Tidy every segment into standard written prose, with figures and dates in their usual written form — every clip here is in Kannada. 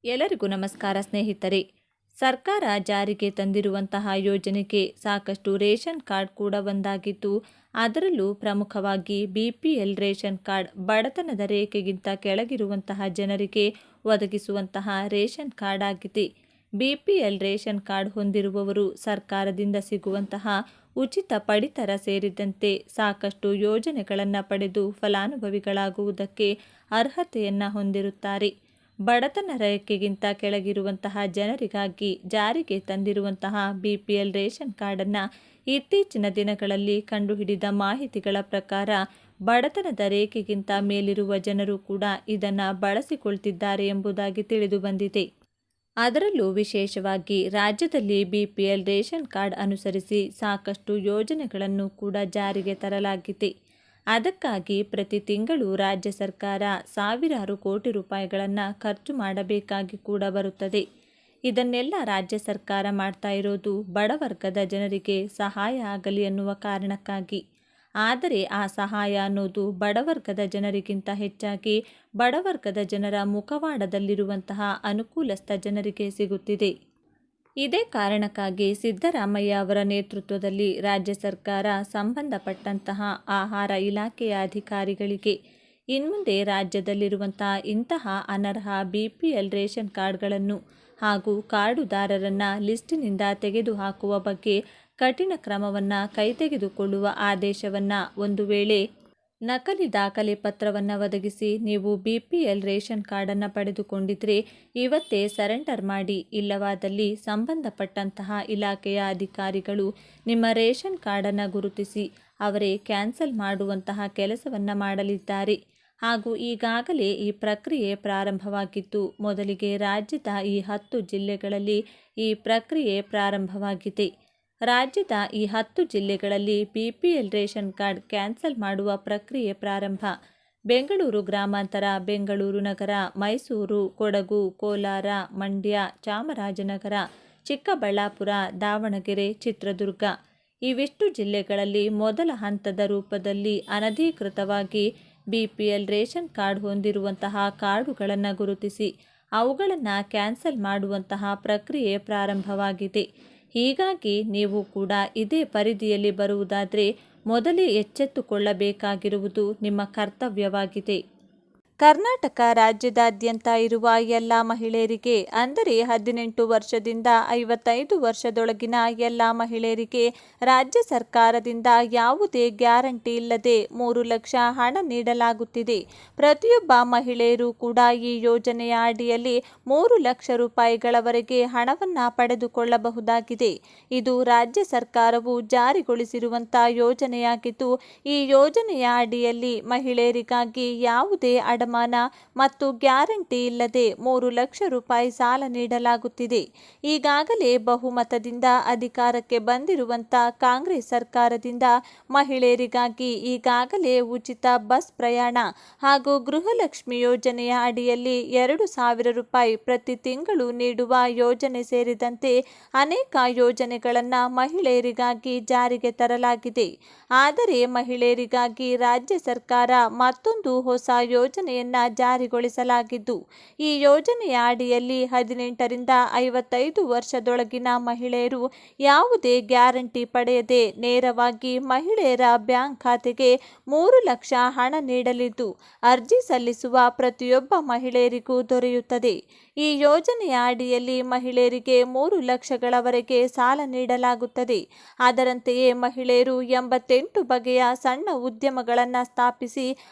ಎಲ್ಲರಿಗೂ ನಮಸ್ಕಾರ ಸ್ನೇಹಿತರೆ. ಸರ್ಕಾರ ಜಾರಿಗೆ ತಂದಿರುವಂತಹ ಯೋಜನೆಗೆ ಸಾಕಷ್ಟು ರೇಷನ್ ಕಾರ್ಡ್ ಕೂಡ ಒಂದಾಗಿದ್ದು, ಅದರಲ್ಲೂ ಪ್ರಮುಖವಾಗಿ BPL ರೇಷನ್ ಕಾರ್ಡ್ ಬಡತನದ ರೇಖೆಗಿಂತ ಕೆಳಗಿರುವಂತಹ ಜನರಿಗೆ ಒದಗಿಸುವಂತಹ ರೇಷನ್ ಕಾರ್ಡ್ ಆಗಿದೆ. BPL ರೇಷನ್ ಕಾರ್ಡ್ ಹೊಂದಿರುವವರು ಸರ್ಕಾರದಿಂದ ಸಿಗುವಂತಹ ಉಚಿತ ಪಡಿತರ ಸೇರಿದಂತೆ ಸಾಕಷ್ಟು ಯೋಜನೆಗಳನ್ನು ಪಡೆದು ಫಲಾನುಭವಿಗಳಾಗುವುದಕ್ಕೆ ಅರ್ಹತೆಯನ್ನು ಹೊಂದಿರುತ್ತಾರೆ. ಬಡತನ ರೇಖೆಗಿಂತ ಕೆಳಗಿರುವಂತಹ ಜನರಿಗಾಗಿ ಜಾರಿಗೆ ತಂದಿರುವಂತಹ BPL ರೇಷನ್ ಕಾರ್ಡನ್ನು ಇತ್ತೀಚಿನ ದಿನಗಳಲ್ಲಿ ಕಂಡುಹಿಡಿದ ಮಾಹಿತಿಗಳ ಪ್ರಕಾರ ಬಡತನದ ರೇಖೆಗಿಂತ ಮೇಲಿರುವ ಜನರು ಕೂಡ ಇದನ್ನು ಬಳಸಿಕೊಳ್ತಿದ್ದಾರೆ ಎಂಬುದಾಗಿ ತಿಳಿದು ಬಂದಿದೆ. ಅದರಲ್ಲೂ ವಿಶೇಷವಾಗಿ ರಾಜ್ಯದಲ್ಲಿ BPL ರೇಷನ್ ಕಾರ್ಡ್ ಅನುಸರಿಸಿ ಸಾಕಷ್ಟು ಯೋಜನೆಗಳನ್ನು ಕೂಡ ಜಾರಿಗೆ ತರಲಾಗಿದೆ. ಅದಕ್ಕಾಗಿ ಪ್ರತಿ ತಿಂಗಳು ರಾಜ್ಯ ಸರ್ಕಾರ ಸಾವಿರಾರು ಕೋಟಿ ರೂಪಾಯಿಗಳನ್ನು ಖರ್ಚು ಮಾಡಬೇಕಾಗಿ ಕೂಡ ಬರುತ್ತದೆ. ಇದನ್ನೆಲ್ಲ ರಾಜ್ಯ ಸರ್ಕಾರ ಮಾಡ್ತಾ ಇರೋದು ಬಡವರ್ಗದ ಜನರಿಗೆ ಸಹಾಯ ಆಗಲಿ ಅನ್ನುವ ಕಾರಣಕ್ಕಾಗಿ. ಆದರೆ ಆ ಸಹಾಯ ಅನ್ನೋದು ಬಡವರ್ಗದ ಜನರಿಗಿಂತ ಹೆಚ್ಚಾಗಿ ಬಡವರ್ಗದ ಜನರ ಮುಖವಾಡದಲ್ಲಿರುವಂತಹ ಅನುಕೂಲಸ್ಥ ಜನರಿಗೆ ಸಿಗುತ್ತಿದೆ. ಇದೇ ಕಾರಣಕ್ಕಾಗಿ ಸಿದ್ದರಾಮಯ್ಯ ಅವರ ನೇತೃತ್ವದಲ್ಲಿ ರಾಜ್ಯ ಸರ್ಕಾರ ಸಂಬಂಧಪಟ್ಟಂತಹ ಆಹಾರ ಇಲಾಖೆಯ ಅಧಿಕಾರಿಗಳಿಗೆ ಇನ್ಮುಂದೆ ರಾಜ್ಯದಲ್ಲಿರುವಂತಹ ಇಂತಹ ಅನರ್ಹ BPL ರೇಷನ್ ಕಾರ್ಡ್ಗಳನ್ನು ಹಾಗೂ ಕಾರ್ಡುದಾರರನ್ನು ಲಿಸ್ಟಿನಿಂದ ತೆಗೆದುಹಾಕುವ ಬಗ್ಗೆ ಕಠಿಣ ಕ್ರಮವನ್ನು ಕೈಗೆತ್ತಿಕೊಳ್ಳುವ ಆದೇಶವನ್ನು, ಒಂದು ವೇಳೆ ನಕಲಿ ದಾಖಲೆ ಪತ್ರವನ್ನು ಒದಗಿಸಿ ನೀವು BPL ರೇಷನ್ ಕಾರ್ಡನ್ನು ಪಡೆದುಕೊಂಡಿದ್ರೆ ಇವತ್ತೇ ಸರೆಂಡರ್ ಮಾಡಿ, ಇಲ್ಲವಾದಲ್ಲಿ ಸಂಬಂಧಪಟ್ಟಂತಹ ಇಲಾಖೆಯ ಅಧಿಕಾರಿಗಳು ನಿಮ್ಮ ರೇಷನ್ ಕಾರ್ಡನ್ನು ಗುರುತಿಸಿ ಅವರೇ ಕ್ಯಾನ್ಸಲ್ ಮಾಡುವಂತಹ ಕೆಲಸವನ್ನು ಮಾಡಲಿದ್ದಾರೆ. ಹಾಗೂ ಈಗಾಗಲೇ ಈ ಪ್ರಕ್ರಿಯೆ ಪ್ರಾರಂಭವಾಗಿದ್ದು, ಮೊದಲಿಗೆ ರಾಜ್ಯದ ಈ 10 ಜಿಲ್ಲೆಗಳಲ್ಲಿ ಈ ಪ್ರಕ್ರಿಯೆ ಪ್ರಾರಂಭವಾಗಿದೆ. ರಾಜ್ಯದ ಈ 10 ಜಿಲ್ಲೆಗಳಲ್ಲಿ BPL ರೇಷನ್ ಕಾರ್ಡ್ ಕ್ಯಾನ್ಸಲ್ ಮಾಡುವ ಪ್ರಕ್ರಿಯೆ ಪ್ರಾರಂಭ. ಬೆಂಗಳೂರು ಗ್ರಾಮಾಂತರ, ಬೆಂಗಳೂರು ನಗರ, ಮೈಸೂರು, ಕೊಡಗು, ಕೋಲಾರ, ಮಂಡ್ಯ, ಚಾಮರಾಜನಗರ, ಚಿಕ್ಕಬಳ್ಳಾಪುರ, ದಾವಣಗೆರೆ, ಚಿತ್ರದುರ್ಗ ಇವಿಷ್ಟು ಜಿಲ್ಲೆಗಳಲ್ಲಿ ಮೊದಲ ಹಂತದ ರೂಪದಲ್ಲಿ ಅನಧಿಕೃತವಾಗಿ BPL ರೇಷನ್ ಕಾರ್ಡ್ ಹೊಂದಿರುವಂತಹ ಕಾರ್ಡುಗಳನ್ನು ಗುರುತಿಸಿ ಅವುಗಳನ್ನು ಕ್ಯಾನ್ಸಲ್ ಮಾಡುವಂತಹ ಪ್ರಕ್ರಿಯೆ ಪ್ರಾರಂಭವಾಗಿದೆ. ಹೀಗಾಗಿ ನೀವು ಕೂಡ ಇದೇ ಪರಿಧಿಯಲ್ಲಿ ಬರುವುದಾದರೆ ಮೊದಲೇ ಎಚ್ಚೆತ್ತುಕೊಳ್ಳಬೇಕಾಗಿರುವುದು ನಿಮ್ಮ ಕರ್ತವ್ಯವಾಗಿದೆ. ಕರ್ನಾಟಕ ರಾಜ್ಯದಾದ್ಯಂತ ಇರುವ ಎಲ್ಲ ಮಹಿಳೆಯರಿಗೆ, ಅಂದರೆ 18 ವರ್ಷದಿಂದ 55 ವರ್ಷದೊಳಗಿನ ಎಲ್ಲ ಮಹಿಳೆಯರಿಗೆ ರಾಜ್ಯ ಸರ್ಕಾರದಿಂದ ಯಾವುದೇ ಗ್ಯಾರಂಟಿ ಇಲ್ಲದೆ 3 ಲಕ್ಷ ಹಣ ನೀಡಲಾಗುತ್ತಿದೆ. ಪ್ರತಿಯೊಬ್ಬ ಮಹಿಳೆಯರು ಕೂಡ ಈ ಯೋಜನೆಯ ಅಡಿಯಲ್ಲಿ 3 ಲಕ್ಷ ರೂಪಾಯಿಗಳವರೆಗೆ ಹಣವನ್ನು ಪಡೆದುಕೊಳ್ಳಬಹುದಾಗಿದೆ. ಇದು ರಾಜ್ಯ ಸರ್ಕಾರವು ಜಾರಿಗೊಳಿಸಿರುವಂಥ ಯೋಜನೆಯಾಗಿದ್ದು, ಈ ಯೋಜನೆಯ ಅಡಿಯಲ್ಲಿ ಮಹಿಳೆಯರಿಗಾಗಿ ಯಾವುದೇ ಅಡಮಾನ ಮತ್ತು ಗ್ಯಾರಂಟಿ ಇಲ್ಲದೆ 3 ಲಕ್ಷ ರೂಪಾಯಿ ಸಾಲ ನೀಡಲಾಗುತ್ತಿದೆ. ಈಗಾಗಲೇ ಬಹುಮತದಿಂದ ಅಧಿಕಾರಕ್ಕೆ ಬಂದಿರುವಂಥ ಕಾಂಗ್ರೆಸ್ ಸರ್ಕಾರದಿಂದ ಮಹಿಳೆಯರಿಗಾಗಿ ಈಗಾಗಲೇ ಉಚಿತ ಬಸ್ ಪ್ರಯಾಣ ಹಾಗೂ ಗೃಹಲಕ್ಷ್ಮಿ ಯೋಜನೆಯ ಅಡಿಯಲ್ಲಿ 2,000 ರೂಪಾಯಿ ಪ್ರತಿ ತಿಂಗಳು ನೀಡುವ ಯೋಜನೆ ಸೇರಿದಂತೆ ಅನೇಕ ಯೋಜನೆಗಳನ್ನು ಮಹಿಳೆಯರಿಗಾಗಿ ಜಾರಿಗೆ ತರಲಾಗಿದೆ. ಆದರೆ ಮಹಿಳೆಯರಿಗಾಗಿ ರಾಜ್ಯ ಸರ್ಕಾರ ಮತ್ತೊಂದು ಹೊಸ ಯೋಜನೆಯನ್ನು ಜಾರಿಗೊಳಿಸಲಾಗಿದ್ದು, ಈ ಯೋಜನೆಯ ಅಡಿಯಲ್ಲಿ 18 ರಿಂದ 55 ವರ್ಷದೊಳಗಿನ ಮಹಿಳೆಯರು ಯಾವುದೇ ಗ್ಯಾರಂಟಿ ಪಡೆಯದೆ ನೇರವಾಗಿ ಮಹಿಳೆಯರ ಬ್ಯಾಂಕ್ ಖಾತೆಗೆ 3 ಲಕ್ಷ ಹಣ ನೀಡಲಿದ್ದು, ಅರ್ಜಿ ಸಲ್ಲಿಸುವ ಪ್ರತಿಯೊಬ್ಬ ಮಹಿಳೆಯರಿಗೂ ದೊರೆಯುತ್ತದೆ. ಈ ಯೋಜನೆಯ ಅಡಿಯಲ್ಲಿ ಮಹಿಳೆಯರಿಗೆ 3 ಲಕ್ಷಗಳವರೆಗೆ ಸಾಲ ನೀಡಲಾಗುತ್ತದೆ. ಅದರಂತೆಯೇ ಮಹಿಳೆಯರು 88 ಬಗೆಯ ಸಣ್ಣ ಉದ್ಯಮಗಳನ್ನು ಸ್ಥಾಪಿಸಿ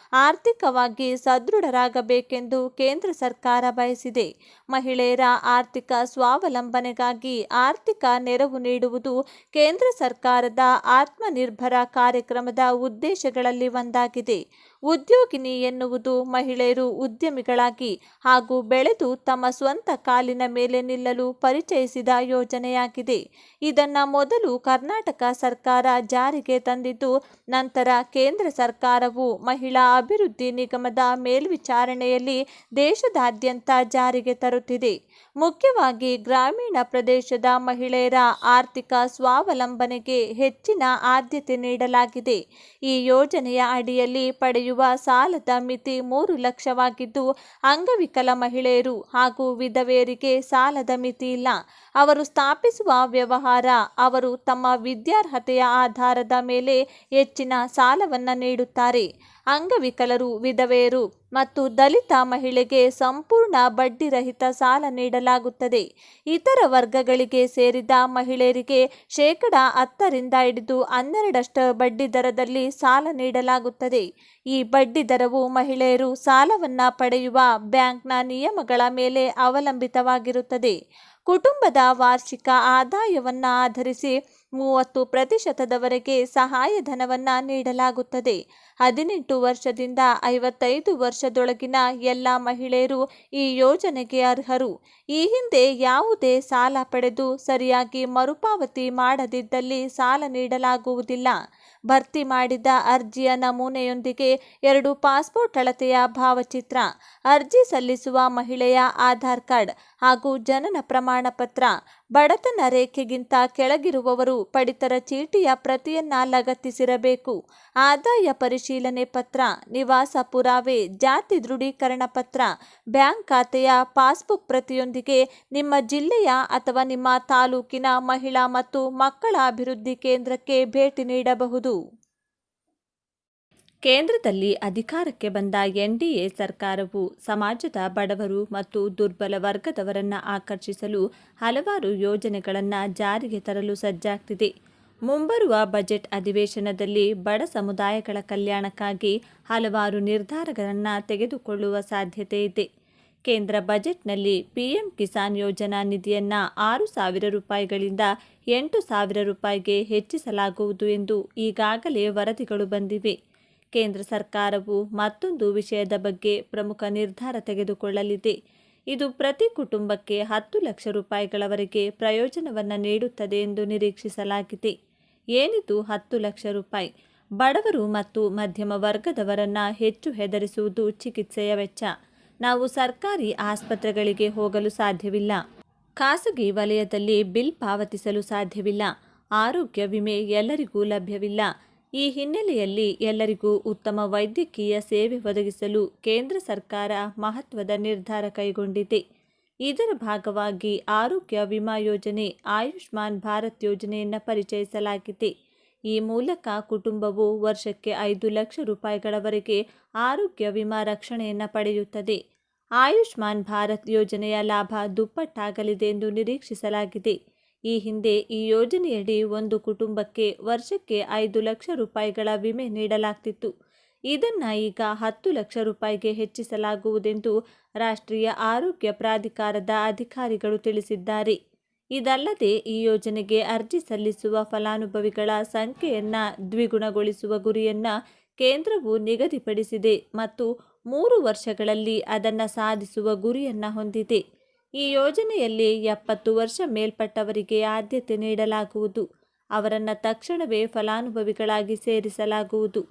ಆರ್ಥಿಕವಾಗಿ ಸದೃಢರಾಗಬೇಕೆಂದು ಕೇಂದ್ರ ಸರ್ಕಾರ ಬಯಸಿದೆ. ಮಹಿಳೆಯರ ಆರ್ಥಿಕ ಸ್ವಾವಲಂಬನೆಗಾಗಿ ಆರ್ಥಿಕ ನೆರವು ನೀಡುವುದು ಕೇಂದ್ರ ಸರ್ಕಾರದ ಆತ್ಮನಿರ್ಭರ ಕಾರ್ಯಕ್ರಮದ ಉದ್ದೇಶಗಳಲ್ಲಿ ಒಂದಾಗಿದೆ. ಉದ್ಯೋಗಿನಿ ಎನ್ನುವುದು ಮಹಿಳೆಯರು ಉದ್ಯಮಿಗಳಾಗಿ ಹಾಗೂ ಬೆಳೆದು ತಮ್ಮ ಸ್ವಂತ ಕಾಲಿನ ಮೇಲೆ ನಿಲ್ಲಲು ಪರಿಚಯಿಸಿದ ಯೋಜನೆಯಾಗಿದೆ. ಇದನ್ನು ಮೊದಲು ಕರ್ನಾಟಕ ಸರ್ಕಾರ ಜಾರಿಗೆ ತಂದಿದ್ದು, ನಂತರ ಕೇಂದ್ರ ಸರ್ಕಾರವು ಮಹಿಳಾ ಅಭಿವೃದ್ಧಿ ನಿಗಮದ ಮೇಲ್ವಿಚಾರಣೆಯಲ್ಲಿ ದೇಶದಾದ್ಯಂತ ಜಾರಿಗೆ ತರುತ್ತಿದೆ. ಮುಖ್ಯವಾಗಿ ಗ್ರಾಮೀಣ ಪ್ರದೇಶದ ಮಹಿಳೆಯರ ಆರ್ಥಿಕ ಸ್ವಾವಲಂಬನೆಗೆ ಹೆಚ್ಚಿನ ಆದ್ಯತೆ ನೀಡಲಾಗಿದೆ. ಈ ಯೋಜನೆಯ ಅಡಿಯಲ್ಲಿ ಪಡೆಯುವ ಪಡೆಯುವ ಸಾಲದ ಮಿತಿ 3 ಲಕ್ಷವಾಗಿದ್ದು, ಅಂಗವಿಕಲ ಮಹಿಳೆಯರು ಹಾಗೂ ವಿಧವೆಯರಿಗೆ ಸಾಲದ ಮಿತಿ ಇಲ್ಲ. ಅವರು ಸ್ಥಾಪಿಸುವ ವ್ಯವಹಾರ, ಅವರು ತಮ್ಮ ವಿದ್ಯಾರ್ಹತೆಯ ಆಧಾರದ ಮೇಲೆ ಹೆಚ್ಚಿನ ಸಾಲವನ್ನು ನೀಡುತ್ತಾರೆ. ಅಂಗವಿಕಲರು, ವಿಧವೆಯರು ಮತ್ತು ದಲಿತ ಮಹಿಳೆಗೆ ಸಂಪೂರ್ಣ ಬಡ್ಡಿರಹಿತ ಸಾಲ ನೀಡಲಾಗುತ್ತದೆ. ಇತರ ವರ್ಗಗಳಿಗೆ ಸೇರಿದ ಮಹಿಳೆಯರಿಗೆ 10% ಹಿಡಿದು 12% ಬಡ್ಡಿ ದರದಲ್ಲಿ ಸಾಲ ನೀಡಲಾಗುತ್ತದೆ. ಈ ಬಡ್ಡಿ ದರವು ಮಹಿಳೆಯರು ಸಾಲವನ್ನು ಪಡೆಯುವ ಬ್ಯಾಂಕ್ನ ನಿಯಮಗಳ ಮೇಲೆ ಅವಲಂಬಿತವಾಗಿರುತ್ತದೆ. ಕುಟುಂಬದ ವಾರ್ಷಿಕ ಆದಾಯವನ್ನು ಆಧರಿಸಿ 30%ವರೆಗೆ ಸಹಾಯಧನವನ್ನು ನೀಡಲಾಗುತ್ತದೆ. 18 ವರ್ಷದಿಂದ 55 ವರ್ಷದೊಳಗಿನ ಎಲ್ಲ ಮಹಿಳೆಯರು ಈ ಯೋಜನೆಗೆ ಅರ್ಹರು. ಈ ಹಿಂದೆ ಯಾವುದೇ ಸಾಲ ಪಡೆದು ಸರಿಯಾಗಿ ಮರುಪಾವತಿ ಮಾಡದಿದ್ದಲ್ಲಿ ಸಾಲ ನೀಡಲಾಗುವುದಿಲ್ಲ. ಭರ್ತಿ ಮಾಡಿದ ಅರ್ಜಿಯ ನಮೂನೆಯೊಂದಿಗೆ 2 ಪಾಸ್ಪೋರ್ಟ್ ಅಳತೆಯ ಭಾವಚಿತ್ರ, ಅರ್ಜಿ ಸಲ್ಲಿಸುವ ಮಹಿಳೆಯ ಆಧಾರ್ ಕಾರ್ಡ್ ಹಾಗೂ ಜನನ ಪ್ರಮಾಣ ಪತ್ರ, ಬಡತನ ರೇಖೆಗಿಂತ ಕೆಳಗಿರುವವರು ಪಡಿತರ ಚೀಟಿಯ ಪ್ರತಿಯನ್ನು ಲಗತ್ತಿಸಿರಬೇಕು. ಆದಾಯ ಪರಿಶೀಲನೆ ಪತ್ರ, ನಿವಾಸ ಪುರಾವೆ, ಜಾತಿ ದೃಢೀಕರಣ ಪತ್ರ, ಬ್ಯಾಂಕ್ ಖಾತೆಯ ಪಾಸ್ಬುಕ್ ಪ್ರತಿಯೊಂದಿಗೆ ನಿಮ್ಮ ಜಿಲ್ಲೆಯ ಅಥವಾ ನಿಮ್ಮ ತಾಲೂಕಿನ ಮಹಿಳಾ ಮತ್ತು ಮಕ್ಕಳ ಅಭಿವೃದ್ಧಿ ಕೇಂದ್ರಕ್ಕೆ ಭೇಟಿ ನೀಡಬಹುದು. ಕೇಂದ್ರದಲ್ಲಿ ಅಧಿಕಾರಕ್ಕೆ ಬಂದ ಎನ್ಡಿಎ ಸರ್ಕಾರವು ಸಮಾಜದ ಬಡವರು ಮತ್ತು ದುರ್ಬಲ ವರ್ಗದವರನ್ನು ಆಕರ್ಷಿಸಲು ಹಲವಾರು ಯೋಜನೆಗಳನ್ನು ಜಾರಿಗೆ ತರಲು ಸಜ್ಜಾಗ್ತಿದೆ. ಮುಂಬರುವ ಬಜೆಟ್ ಅಧಿವೇಶನದಲ್ಲಿ ಬಡ ಸಮುದಾಯಗಳ ಕಲ್ಯಾಣಕ್ಕಾಗಿ ಹಲವಾರು ನಿರ್ಧಾರಗಳನ್ನು ತೆಗೆದುಕೊಳ್ಳುವ ಸಾಧ್ಯತೆ ಇದೆ. ಕೇಂದ್ರ ಬಜೆಟ್ನಲ್ಲಿ ಪಿಎಂ ಕಿಸಾನ್ ಯೋಜನಾ ನಿಧಿಯನ್ನು 6,000 ರೂಪಾಯಿಗಳಿಂದ 8,000 ರೂಪಾಯಿಗೆ ಹೆಚ್ಚಿಸಲಾಗುವುದು ಎಂದು ಈಗಾಗಲೇ ವರದಿಗಳು ಬಂದಿವೆ. ಕೇಂದ್ರ ಸರ್ಕಾರವು ಮತ್ತೊಂದು ವಿಷಯದ ಬಗ್ಗೆ ಪ್ರಮುಖ ನಿರ್ಧಾರ ತೆಗೆದುಕೊಳ್ಳಲಿದೆ. ಇದು ಪ್ರತಿ ಕುಟುಂಬಕ್ಕೆ 10 ಲಕ್ಷ ರೂಪಾಯಿಗಳವರೆಗೆ ಪ್ರಯೋಜನವನ್ನು ನೀಡುತ್ತದೆ ಎಂದು ನಿರೀಕ್ಷಿಸಲಾಗಿದೆ. ಏನಿದು 10 ಲಕ್ಷ ರೂಪಾಯಿ? ಬಡವರು ಮತ್ತು ಮಧ್ಯಮ ವರ್ಗದವರನ್ನು ಹೆಚ್ಚು ಹೆದರಿಸುವುದು ಚಿಕಿತ್ಸೆಯ ವೆಚ್ಚ. ನಾವು ಸರ್ಕಾರಿ ಆಸ್ಪತ್ರೆಗಳಿಗೆ ಹೋಗಲು ಸಾಧ್ಯವಿಲ್ಲ. ಖಾಸಗಿ ವಲಯದಲ್ಲಿ ಬಿಲ್ ಪಾವತಿಸಲು ಸಾಧ್ಯವಿಲ್ಲ. ಆರೋಗ್ಯ ವಿಮೆ ಎಲ್ಲರಿಗೂ ಲಭ್ಯವಿಲ್ಲ. ಈ ಹಿನ್ನೆಲೆಯಲ್ಲಿ ಎಲ್ಲರಿಗೂ ಉತ್ತಮ ವೈದ್ಯಕೀಯ ಸೇವೆ ಒದಗಿಸಲು ಕೇಂದ್ರ ಸರ್ಕಾರ ಮಹತ್ವದ ನಿರ್ಧಾರ ಕೈಗೊಂಡಿದೆ. ಇದರ ಭಾಗವಾಗಿ ಆರೋಗ್ಯ ವಿಮಾ ಯೋಜನೆ ಆಯುಷ್ಮಾನ್ ಭಾರತ್ ಯೋಜನೆಯನ್ನು ಪರಿಚಯಿಸಲಾಗಿದೆ. ಈ ಮೂಲಕ ಕುಟುಂಬವು ವರ್ಷಕ್ಕೆ 5 ಲಕ್ಷ ರೂಪಾಯಿಗಳವರೆಗೆ ಆರೋಗ್ಯ ವಿಮಾ ರಕ್ಷಣೆಯನ್ನು ಪಡೆಯುತ್ತದೆ. ಆಯುಷ್ಮಾನ್ ಭಾರತ್ ಯೋಜನೆಯ ಲಾಭ ದುಪ್ಪಟ್ಟಾಗಲಿದೆ ಎಂದು ನಿರೀಕ್ಷಿಸಲಾಗಿದೆ. ಈ ಹಿಂದೆ ಈ ಯೋಜನೆಯಡಿ ಒಂದು ಕುಟುಂಬಕ್ಕೆ ವರ್ಷಕ್ಕೆ 5 ಲಕ್ಷ ರೂಪಾಯಿಗಳ ವಿಮೆ ನೀಡಲಾಗ್ತಿತ್ತು. ಇದನ್ನು ಈಗ 10 ಲಕ್ಷ ರೂಪಾಯಿಗೆ ಹೆಚ್ಚಿಸಲಾಗುವುದೆಂದು ರಾಷ್ಟ್ರೀಯ ಆರೋಗ್ಯ ಪ್ರಾಧಿಕಾರದ ಅಧಿಕಾರಿಗಳು ತಿಳಿಸಿದ್ದಾರೆ. ಇದಲ್ಲದೆ ಈ ಯೋಜನೆಗೆ ಅರ್ಜಿ ಸಲ್ಲಿಸುವ ಫಲಾನುಭವಿಗಳ ಸಂಖ್ಯೆಯನ್ನು ದ್ವಿಗುಣಗೊಳಿಸುವ ಗುರಿಯನ್ನು ಕೇಂದ್ರವು ನಿಗದಿಪಡಿಸಿದೆ ಮತ್ತು 3 ವರ್ಷಗಳಲ್ಲಿ ಅದನ್ನು ಸಾಧಿಸುವ ಗುರಿಯನ್ನು ಹೊಂದಿದೆ. ಈ ಯೋಜನೆಯಲ್ಲಿ 70 ವರ್ಷ ಮೇಲ್ಪಟ್ಟವರಿಗೆ ಆದ್ಯತೆ ನೀಡಲಾಗುವುದು. ಅವರನ್ನು ತಕ್ಷಣವೇ ಫಲಾನುಭವಿಗಳಾಗಿ ಸೇರಿಸಲಾಗುವುದು.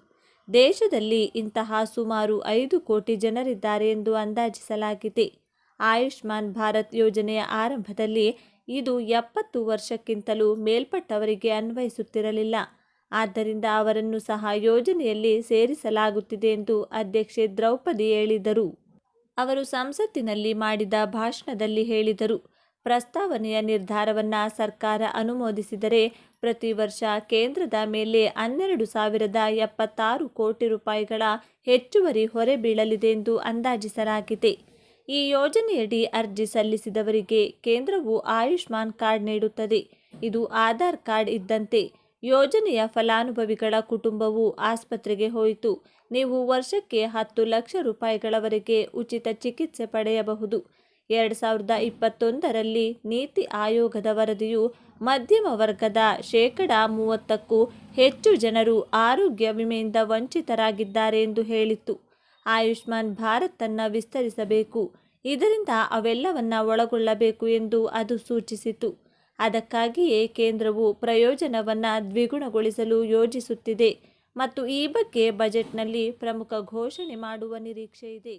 ದೇಶದಲ್ಲಿ ಇಂತಹ ಸುಮಾರು 5 ಕೋಟಿ ಜನರಿದ್ದಾರೆ ಎಂದು ಅಂದಾಜಿಸಲಾಗಿದೆ. ಆಯುಷ್ಮಾನ್ ಭಾರತ್ ಯೋಜನೆಯ ಆರಂಭದಲ್ಲಿ ಇದು 70 ವರ್ಷಕ್ಕಿಂತಲೂ ಮೇಲ್ಪಟ್ಟವರಿಗೆ ಅನ್ವಯಿಸುತ್ತಿರಲಿಲ್ಲ. ಆದ್ದರಿಂದ ಅವರನ್ನು ಸಹ ಯೋಜನೆಯಲ್ಲಿ ಸೇರಿಸಲಾಗುತ್ತಿದೆ ಎಂದು ಅಧ್ಯಕ್ಷೆ ದ್ರೌಪದಿ ಹೇಳಿದರು. ಅವರು ಸಂಸತ್ತಿನಲ್ಲಿ ಮಾಡಿದ ಭಾಷಣದಲ್ಲಿ ಹೇಳಿದರು. ಪ್ರಸ್ತಾವನೆಯ ನಿರ್ಧಾರವನ್ನು ಸರ್ಕಾರ ಅನುಮೋದಿಸಿದರೆ ಪ್ರತಿ ವರ್ಷ ಕೇಂದ್ರದ ಮೇಲೆ 12,076 ಕೋಟಿ ರೂಪಾಯಿಗಳ ಹೆಚ್ಚುವರಿ ಹೊರೆ ಬೀಳಲಿದೆ ಎಂದು ಅಂದಾಜಿಸಲಾಗಿದೆ. ಈ ಯೋಜನೆಯಡಿ ಅರ್ಜಿ ಸಲ್ಲಿಸಿದವರಿಗೆ ಕೇಂದ್ರವು ಆಯುಷ್ಮಾನ್ ಕಾರ್ಡ್ ನೀಡುತ್ತದೆ. ಇದು ಆಧಾರ್ ಕಾರ್ಡ್ ಇದ್ದಂತೆ. ಯೋಜನೆಯ ಫಲಾನುಭವಿಗಳ ಕುಟುಂಬವು ಆಸ್ಪತ್ರೆಗೆ ಹೋಯಿತು. ನೀವು ವರ್ಷಕ್ಕೆ 10 ಲಕ್ಷ ರೂಪಾಯಿಗಳವರೆಗೆ ಉಚಿತ ಚಿಕಿತ್ಸೆ ಪಡೆಯಬಹುದು. 2021ರಲ್ಲಿ ನೀತಿ ಆಯೋಗದ ವರದಿಯು ಮಧ್ಯಮ ವರ್ಗದ 30%ಕ್ಕೂ ಹೆಚ್ಚು ಜನರು ಆರೋಗ್ಯ ವಿಮೆಯಿಂದ ವಂಚಿತರಾಗಿದ್ದಾರೆ ಎಂದು ಹೇಳಿತ್ತು. ಆಯುಷ್ಮಾನ್ ಭಾರತ್ ಅನ್ನು ವಿಸ್ತರಿಸಬೇಕು, ಇದರಿಂದ ಅವೆಲ್ಲವನ್ನ ಒಳಗೊಳ್ಳಬೇಕು ಎಂದು ಅದು ಸೂಚಿಸಿತು. ಅದಕ್ಕಾಗಿಯೇ ಕೇಂದ್ರವು ಪ್ರಯೋಜನವನ್ನು ದ್ವಿಗುಣಗೊಳಿಸಲು ಯೋಜಿಸುತ್ತಿದೆ ಮತ್ತು ಈ ಬಗ್ಗೆ ಬಜೆಟ್ನಲ್ಲಿ ಪ್ರಮುಖ ಘೋಷಣೆ ಮಾಡುವ ನಿರೀಕ್ಷೆ ಇದೆ.